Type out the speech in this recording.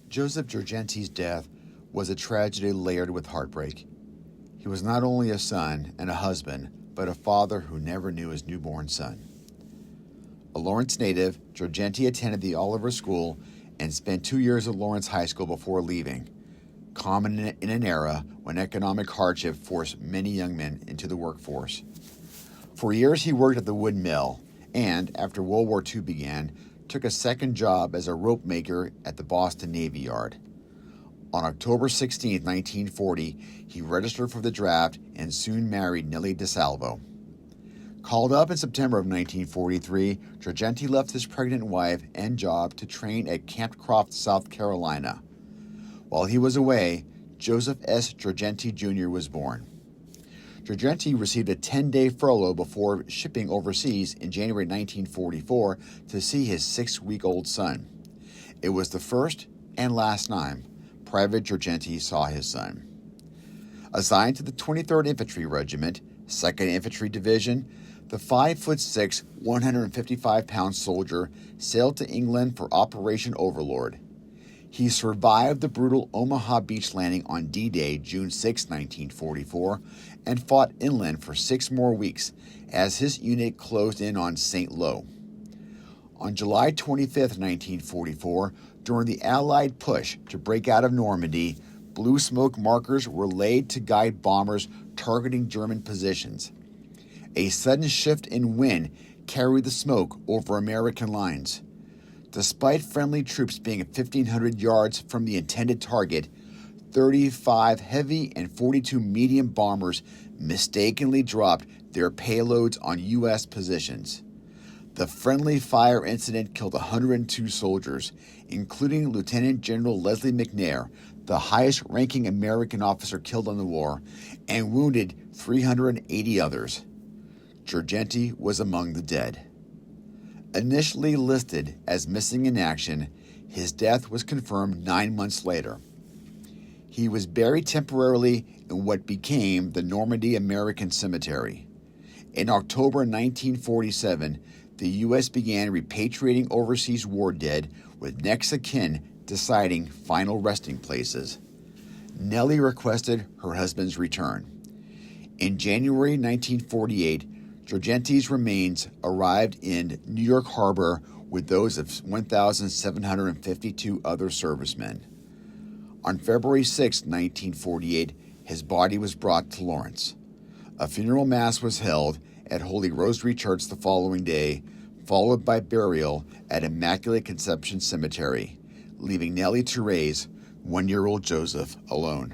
Joseph Girgenti's death was a tragedy layered with heartbreak. He was not only a son and a husband, but a father who never knew his newborn son. A Lawrence native, Girgenti attended the Oliver School and spent 2 years at Lawrence High School before leaving, common in an era when economic hardship forced many young men into the workforce. For years he worked at the wood mill and, after World War II began, took a second job as a rope maker at the Boston Navy Yard. On October 16, 1940, he registered for the draft and soon married Nellie DeSalvo. Called up in September of 1943, Girgenti left his pregnant wife and job to train at Camp Croft, South Carolina. While he was away, Joseph S. Girgenti Jr. was born. Girgenti received a 10-day furlough before shipping overseas in January 1944 to see his 6-week-old son. It was the first and last time Private Girgenti saw his son. Assigned to the 23rd Infantry Regiment, 2nd Infantry Division, the 5'6", 155-pound soldier sailed to England for Operation Overlord. He survived the brutal Omaha Beach landing on D-Day, June 6, 1944, and fought inland for 6 more weeks as his unit closed in on St. Lo. On July 25, 1944, during the Allied push to break out of Normandy, blue smoke markers were laid to guide bombers targeting German positions. A sudden shift in wind carried the smoke over American lines. Despite friendly troops being 1,500 yards from the intended target, 35 heavy and 42 medium bombers mistakenly dropped their payloads on U.S. positions. The friendly fire incident killed 102 soldiers, including Lieutenant General Leslie McNair, the highest-ranking American officer killed in the war, and wounded 380 others. Girgenti was among the dead. Initially listed as missing in action, his death was confirmed 9 months later. He was buried temporarily in what became the Normandy American Cemetery. In October 1947, the U.S. began repatriating overseas war dead, with next of kin deciding final resting places. Nellie requested her husband's return. In January 1948, Girgenti's remains arrived in New York Harbor with those of 1,752 other servicemen. On February 6, 1948, his body was brought to Lawrence. A funeral mass was held at Holy Rosary Church the following day, followed by burial at Immaculate Conception Cemetery, leaving Nellie to raise 1-year-old Joseph alone.